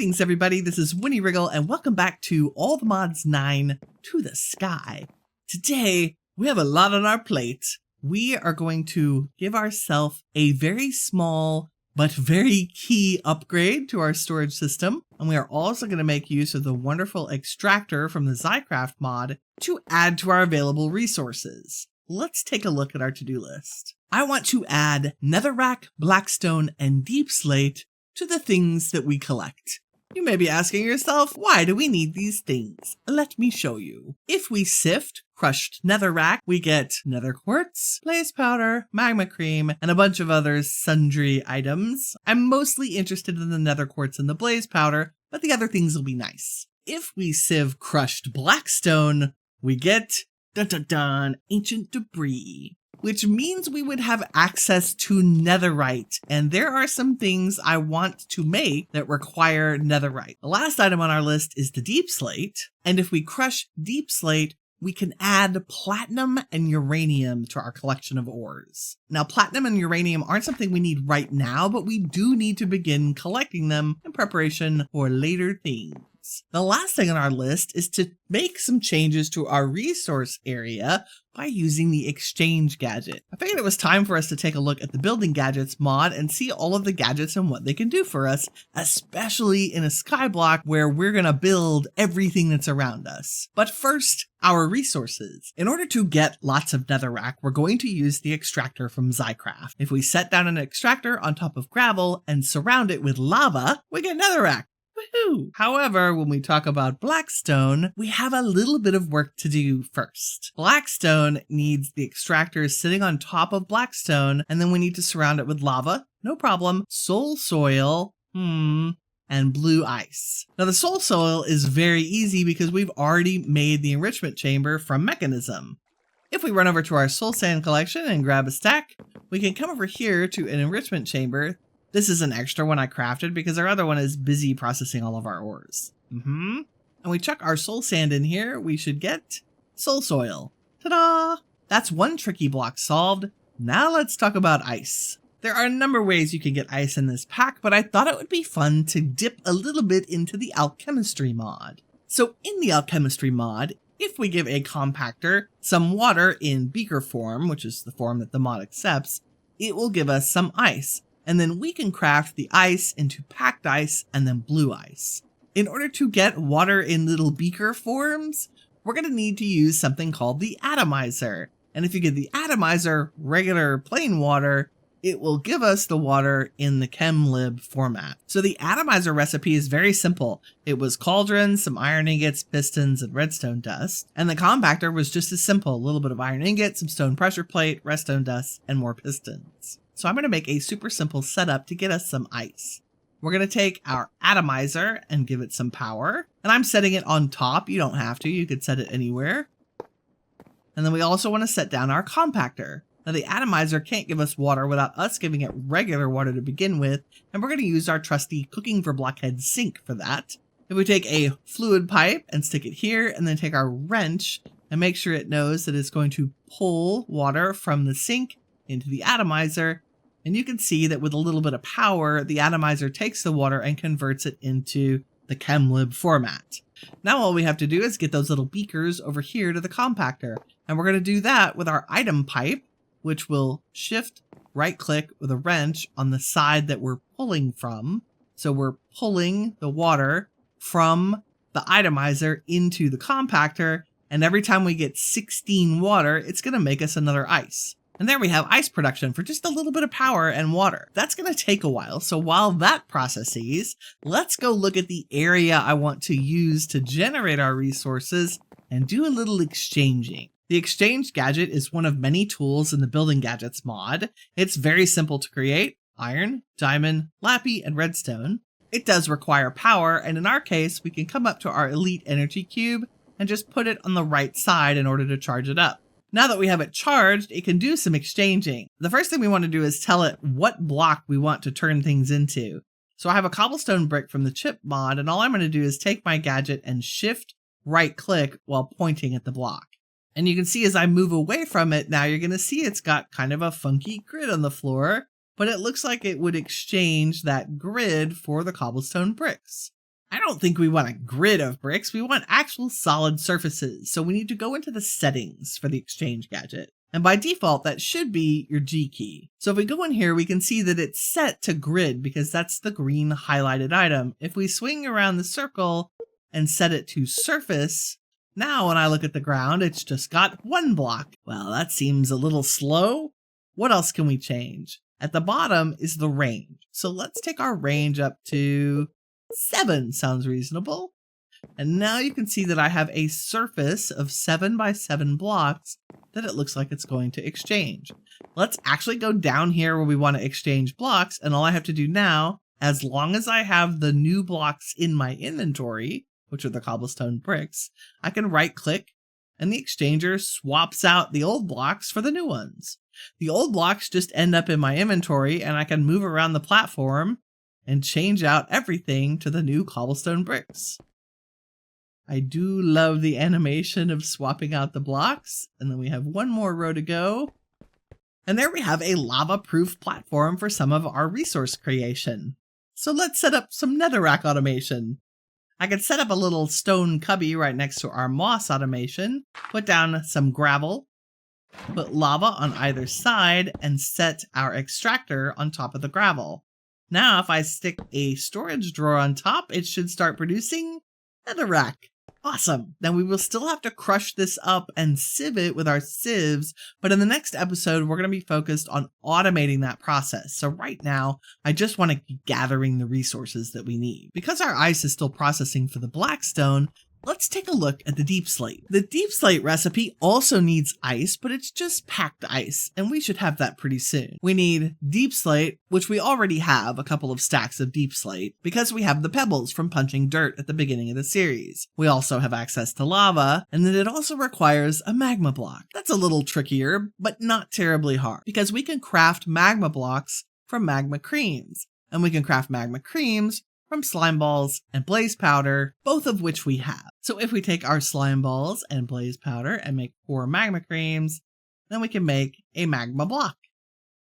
Greetings everybody, this is Winnie Wriggle and welcome back to All the Mods 9 To the Sky. Today, we have a lot on our plate. We are going to give ourselves a very small but very key upgrade to our storage system. And we are also going to make use of the wonderful extractor from the Zycraft mod to add to our available resources. Let's take a look at our to-do list. I want to add netherrack, blackstone, and deepslate to the things that we collect. You may be asking yourself, why do we need these things? Let me show you. If we sift crushed netherrack, we get nether quartz, blaze powder, magma cream, and a bunch of other sundry items. I'm mostly interested in the nether quartz and the blaze powder, but the other things will be nice. If we sieve crushed blackstone, we get ancient debris, which means we would have access to netherite, and there are some things I want to make that require netherite. The last item on our list is the deepslate, and if we crush deepslate, we can add platinum and uranium to our collection of ores. Now, platinum and uranium aren't something we need right now, but we do need to begin collecting them in preparation for later things. The last thing on our list is to make some changes to our resource area by using the exchange gadget. I figured it was time for us to take a look at the building gadgets mod and see all of the gadgets and what they can do for us, especially in a skyblock where we're going to build everything that's around us. But first, our resources. In order to get lots of netherrack, we're going to use the extractor from Zycraft. If we set down an extractor on top of gravel and surround it with lava, we get netherrack. Woohoo! However, when we talk about blackstone, we have a little bit of work to do first. Blackstone needs the extractor sitting on top of blackstone, and then we need to surround it with lava. No problem. Soul soil, and blue ice. Now the soul soil is very easy because we've already made the enrichment chamber from mechanism. If we run over to our soul sand collection and grab a stack, we can come over here to an enrichment chamber. This is an extra one I crafted because our other one is busy processing all of our ores. And we chuck our soul sand in here, we should get soul soil. Ta-da! That's one tricky block solved. Now let's talk about ice. There are a number of ways you can get ice in this pack, but I thought it would be fun to dip a little bit into the alchemistry mod. So in the alchemistry mod, if we give a compactor some water in beaker form, which is the form that the mod accepts, it will give us some ice. And then we can craft the ice into packed ice and then blue ice. In order to get water in little beaker forms, we're going to need to use something called the atomizer. And if you give the atomizer regular plain water, it will give us the water in the chem-lib format. So the atomizer recipe is very simple. It was cauldron, some iron ingots, pistons, and redstone dust. And the compactor was just as simple. A little bit of iron ingot, some stone pressure plate, redstone dust, and more pistons. So I'm going to make a super simple setup to get us some ice. We're going to take our atomizer and give it some power. And I'm setting it on top. You don't have to. You could set it anywhere. And then we also want to set down our compactor. Now the atomizer can't give us water without us giving it regular water to begin with. And we're going to use our trusty cooking for blockhead sink for that. If we take a fluid pipe and stick it here and then take our wrench and make sure it knows that it's going to pull water from the sink into the atomizer, and you can see that with a little bit of power, the atomizer takes the water and converts it into the chem-lib format. Now all we have to do is get those little beakers over here to the compactor, and we're going to do that with our item pipe, which will shift right-click with a wrench on the side that we're pulling from. So we're pulling the water from the atomizer into the compactor, and every time we get 16 water, it's going to make us another ice. And there we have ice production for just a little bit of power and water. That's going to take a while, so while that processes, let's go look at the area I want to use to generate our resources and do a little exchanging. The exchange gadget is one of many tools in the building gadgets mod. It's very simple to create: iron, diamond, lappy, and redstone. It does require power, and in our case, we can come up to our elite energy cube and just put it on the right side in order to charge it up. Now that we have it charged, it can do some exchanging. The first thing we want to do is tell it what block we want to turn things into. So I have a cobblestone brick from the chip mod, and all I'm going to do is take my gadget and shift right click while pointing at the block. And you can see as I move away from it, now you're going to see it's got kind of a funky grid on the floor, but it looks like it would exchange that grid for the cobblestone bricks. I don't think we want a grid of bricks. We want actual solid surfaces. So we need to go into the settings for the exchange gadget. And by default, that should be your G key. So if we go in here, we can see that it's set to grid because that's the green highlighted item. If we swing around the circle and set it to surface, now when I look at the ground, it's just got 1 block. Well, that seems a little slow. What else can we change? At the bottom is the range. So let's take our range up to 7, sounds reasonable. And now you can see that I have a surface of 7 by 7 blocks that it looks like it's going to exchange. Let's actually go down here where we want to exchange blocks, and all I have to do now, as long as I have the new blocks in my inventory, which are the cobblestone bricks, I can right click and the exchanger swaps out the old blocks for the new ones. The old blocks just end up in my inventory and I can move around the platform and change out everything to the new cobblestone bricks. I do love the animation of swapping out the blocks. And then we have one more row to go. And there we have a lava-proof platform for some of our resource creation. So let's set up some netherrack automation. I could set up a little stone cubby right next to our moss automation, put down some gravel, put lava on either side, and set our extractor on top of the gravel. Now if I stick a storage drawer on top, it should start producing netherrack. Awesome. Now we will still have to crush this up and sieve it with our sieves, but in the next episode, we're going to be focused on automating that process. So right now, I just want to be gathering the resources that we need. Because our ice is still processing for the blackstone, let's take a look at the deep slate. The deep slate recipe also needs ice, but it's just packed ice, and we should have that pretty soon. We need deep slate, which we already have a couple of stacks of deep slate because we have the pebbles from punching dirt at the beginning of the series. We also have access to lava, and then it also requires a magma block. That's a little trickier, but not terribly hard because we can craft magma blocks from magma creams, and we can craft magma creams from slime balls and blaze powder, both of which we have. So if we take our slime balls and blaze powder and make 4 magma creams, then we can make a magma block.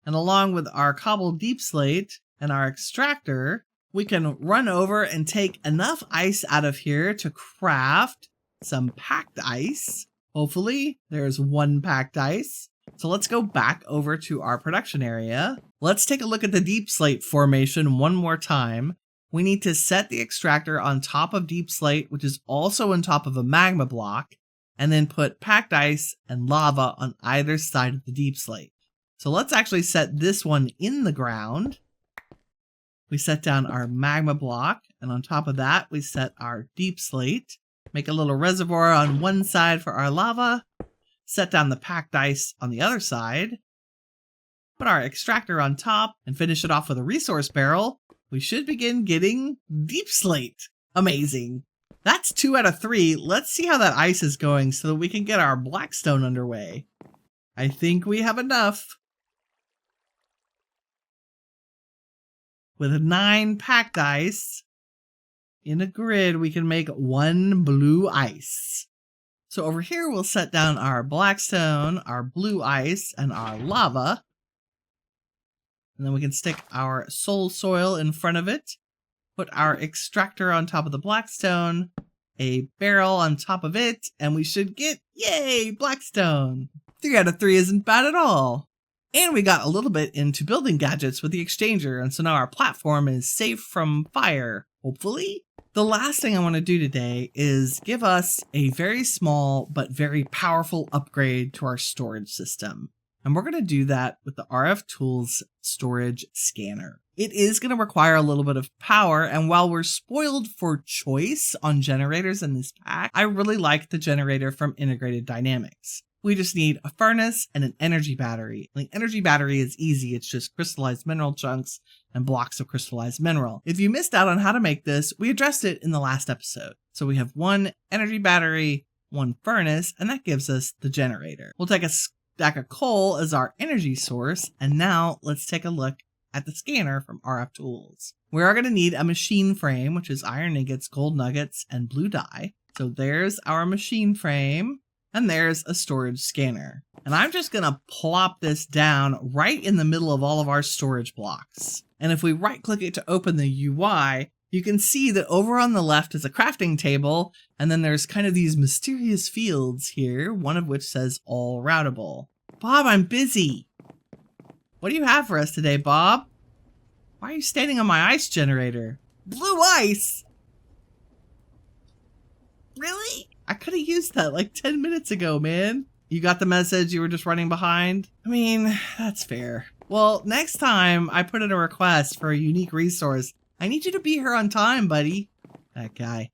And along with our cobbled deep slate and our extractor, we can run over and take enough ice out of here to craft some packed ice. Hopefully there's 1 packed ice. So let's go back over to our production area. Let's take a look at the deep slate formation one more time. We need to set the extractor on top of deep slate, which is also on top of a magma block, and then put packed ice and lava on either side of the deep slate. So let's actually set this one in the ground. We set down our magma block, and on top of that, we set our deep slate. Make a little reservoir on one side for our lava. Set down the packed ice on the other side. Put our extractor on top and finish it off with a resource barrel. We should begin getting deep slate. Amazing. That's 2 out of 3. Let's see how that ice is going so that we can get our blackstone underway. I think we have enough. With 9 packed ice in a grid, we can make 1 blue ice. So over here, we'll set down our blackstone, our blue ice, and our lava. And then we can stick our soul soil in front of it, put our extractor on top of the blackstone, a barrel on top of it, and we should get, yay, blackstone. 3 out of 3 isn't bad at all. And we got a little bit into building gadgets with the exchanger, and so now our platform is safe from fire, hopefully. The last thing I want to do today is give us a very small but very powerful upgrade to our storage system. And we're going to do that with the RFTools Storage Scanner. It is going to require a little bit of power, and while we're spoiled for choice on generators in this pack, I really like the generator from Integrated Dynamics. We just need a furnace and an energy battery. And the energy battery is easy. It's just crystallized mineral chunks and blocks of crystallized mineral. If you missed out on how to make this, we addressed it in the last episode. So we have 1 energy battery, 1 furnace, and that gives us the generator. We'll take a stack of coal as our energy source, and now let's take a look at the scanner from RFTools. We are going to need a machine frame, which is iron ingots, gold nuggets, and blue dye. So there's our machine frame, and there's a storage scanner. And I'm just going to plop this down right in the middle of all of our storage blocks. And if we right click it to open the UI, you can see that over on the left is a crafting table, and then there's kind of these mysterious fields here, one of which says all routable. Bob, I'm busy. What do you have for us today, Bob? Why are you standing on my ice generator? Blue ice? Really? I could have used that like 10 minutes ago, man. You got the message, you were just running behind? I mean, that's fair. Well, next time I put in a request for a unique resource, I need you to be here on time, buddy. That guy.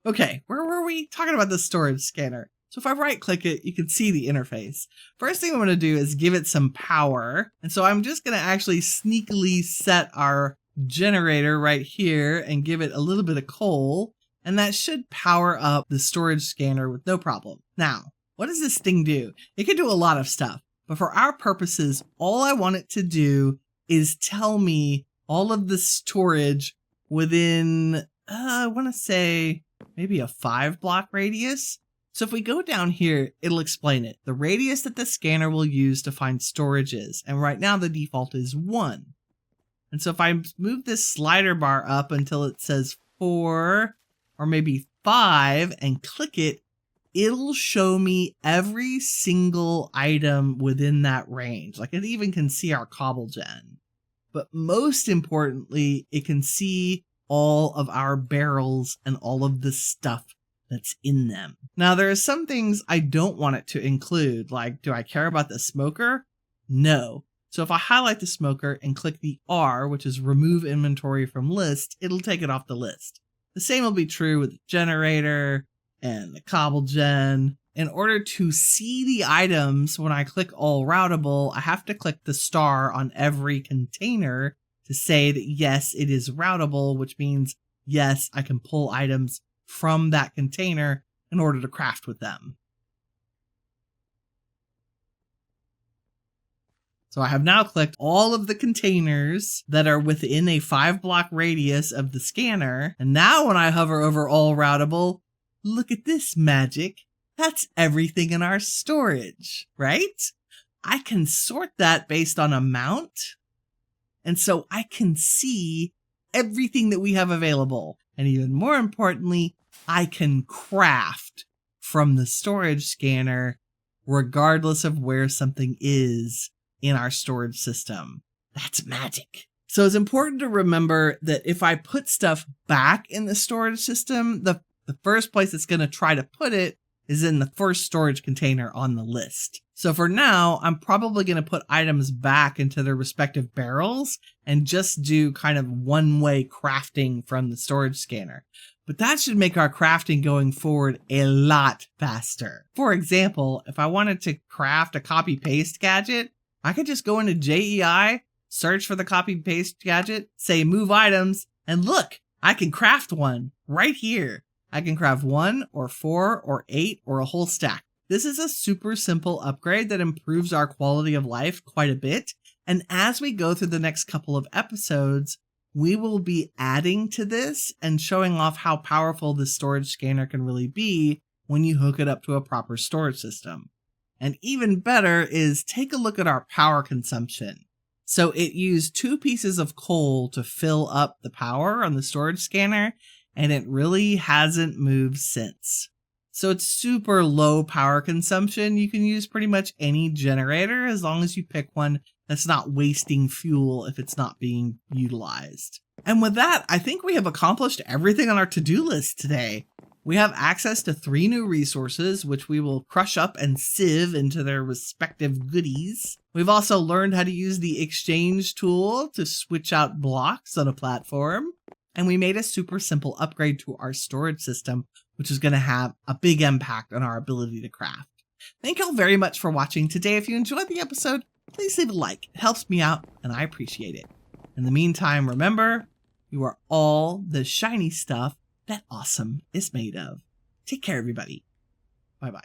Okay, where were we? Talking about the storage scanner. So if I right click it, you can see the interface. First thing I'm going to do is give it some power. And so I'm just going to actually sneakily set our generator right here and give it a little bit of coal. And that should power up the storage scanner with no problem. Now, what does this thing do? It can do a lot of stuff, but for our purposes, all I want it to do is tell me all of the storage within, I want to say maybe a 5-block radius. So if we go down here, it'll explain it. The radius that the scanner will use to find storage is, and right now the default is 1. And so if I move this slider bar up until it says 4 or maybe 5 and click it, it'll show me every single item within that range. Like it even can see our cobble gen. But most importantly, it can see all of our barrels and all of the stuff that's in them. Now, there are some things I don't want it to include, like, do I care about the smoker? No. So if I highlight the smoker and click the R, which is remove inventory from list, it'll take it off the list. The same will be true with the generator and the cobble gen. In order to see the items, when I click all routable, I have to click the star on every container to say that yes, it is routable, which means yes, I can pull items from that container in order to craft with them. So I have now clicked all of the containers that are within a 5-block radius of the scanner. And now when I hover over all routable, look at this magic. That's everything in our storage, right? I can sort that based on amount. And so I can see everything that we have available. And even more importantly, I can craft from the storage scanner regardless of where something is in our storage system. That's magic. So it's important to remember that if I put stuff back in the storage system, the first place it's going to try to put it is in the first storage container on the list. So for now, I'm probably going to put items back into their respective barrels and just do kind of one-way crafting from the storage scanner. But that should make our crafting going forward a lot faster. For example, if I wanted to craft a copy-paste gadget, I could just go into JEI, search for the copy-paste gadget, say move items, and look, I can craft one right here. I can craft 1 or 4 or 8 or a whole stack. This is a super simple upgrade that improves our quality of life quite a bit. And as we go through the next couple of episodes, we will be adding to this and showing off how powerful this storage scanner can really be when you hook it up to a proper storage system. And even better is take a look at our power consumption. So it used 2 pieces of coal to fill up the power on the storage scanner, and it really hasn't moved since. So it's super low power consumption. You can use pretty much any generator as long as you pick one that's not wasting fuel if it's not being utilized. And with that, I think we have accomplished everything on our to-do list today. We have access to 3 new resources, which we will crush up and sieve into their respective goodies. We've also learned how to use the exchange tool to switch out blocks on a platform. And we made a super simple upgrade to our storage system, which is going to have a big impact on our ability to craft. Thank you all very much for watching today. If you enjoyed the episode, please leave a like. It helps me out, and I appreciate it. In the meantime, remember, you are all the shiny stuff that awesome is made of. Take care, everybody. Bye-bye.